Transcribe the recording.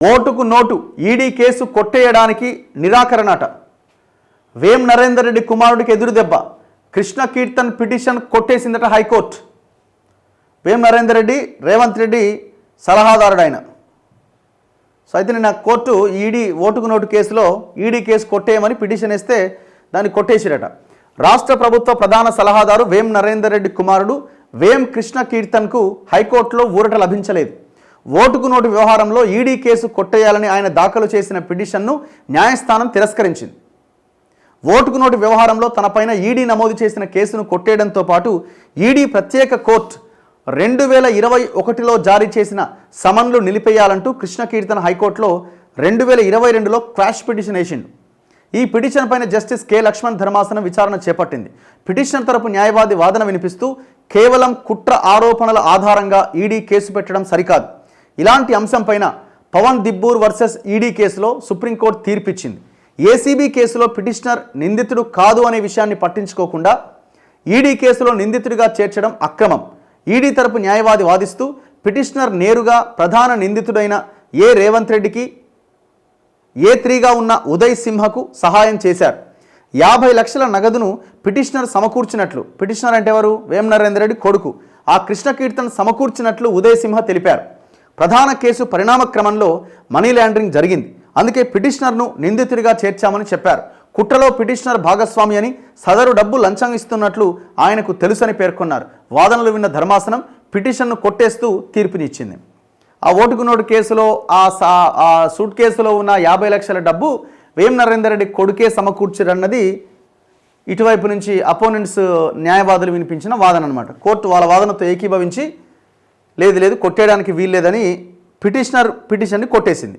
ఓటుకు note ED case కొట్టేయడానికి నిరాకరణట. వేం నరేందర్ రెడ్డి కుమారుడికి ఎదురుదెబ్బ. కృష్ణ కీర్తన్ పిటిషన్ కొట్టేసిందట హైకోర్టు. వేం నరేందర్ రెడ్డి రేవంత్ రెడ్డి సలహాదారుడు ఆయన. సో అయితే నిన్న కోర్టు ఈడీ ఓటుకు నోటు కేసులో ఈడీ కేసు కొట్టేయమని పిటిషన్ వేస్తే దాన్ని కొట్టేసిరట. రాష్ట్ర ప్రభుత్వ ప్రధాన సలహాదారు వేం నరేందర్ రెడ్డి కుమారుడు వేం కృష్ణ కీర్తన్కు హైకోర్టులో ఊరట లభించలేదు. ఓటుకు నోటు వ్యవహారంలో ఈడీ కేసు కొట్టేయాలని ఆయన దాఖలు చేసిన పిటిషన్ను న్యాయస్థానం తిరస్కరించింది. ఓటుకు నోటు వ్యవహారంలో తనపైన ఈడీ నమోదు చేసిన కేసును కొట్టేయడంతో పాటు ఈడీ ప్రత్యేక కోర్టు 2021లో జారీ చేసిన సమన్లు నిలిపేయాలంటూ కృష్ణ కీర్తన్ హైకోర్టులో 2022లో క్వాష్ పిటిషన్ వేసిండు. ఈ పిటిషన్ పైన జస్టిస్ కె లక్ష్మణ్ ధర్మాసనం విచారణ చేపట్టింది. పిటిషన్ తరపు న్యాయవాది వాదన వినిపిస్తూ కేవలం కుట్ర ఆరోపణల ఆధారంగా ఈడీ కేసు పెట్టడం సరికాదు. ఇలాంటి అంశంపైన పవన్ దిబ్బూర్ వర్సెస్ ఈడీ కేసులో సుప్రీంకోర్టు తీర్పిచ్చింది. ఏసీబీ కేసులో పిటిషనర్ నిందితుడు కాదు అనే విషయాన్ని పట్టించుకోకుండా ఈడీ కేసులో నిందితుడిగా చేర్చడం అక్రమం. ఈడీ తరపు న్యాయవాది వాదిస్తూ పిటిషనర్ నేరుగా ప్రధాన నిందితుడైన రేవంత్ రెడ్డికి A3గా ఉన్న ఉదయ్ సింహకు సహాయం చేశారు. 50 లక్షల నగదును పిటిషనర్ సమకూర్చినట్లు, పిటిషనర్ అంటే ఎవరు? వేం నరేందర్ రెడ్డి కొడుకు, ఆ కృష్ణ కీర్తన్ సమకూర్చినట్లు ఉదయ్ సింహ తెలిపారు. ప్రధాన కేసు పరిణామ క్రమంలో మనీ లాండరింగ్ జరిగింది, అందుకే పిటిషనర్ను నిందితుడిగా చేర్చామని చెప్పారు. కుట్రలో పిటిషనర్ భాగస్వామి అని, సదరు డబ్బు లంచం ఇస్తున్నట్లు ఆయనకు తెలుసని పేర్కొన్నారు. వాదనలు విన్న ధర్మాసనం పిటిషన్ను కొట్టేస్తూ తీర్పునిచ్చింది. ఆ ఓటుకు నోటు కేసులో ఆ సూట్ కేసులో ఉన్న 50 లక్షల డబ్బు వేం నరేందర్ రెడ్డి కొడుకే సమకూర్చారన్నది ఇటువైపు నుంచి అపోనెంట్స్ న్యాయవాదులు వినిపించిన వాదన అనమాట. కోర్టు వాళ్ళ వాదనతో ఏకీభవించి లేదు కొట్టేయడానికి వీల్లేదని పిటిషనర్ పిటిషన్ని కొట్టేసింది.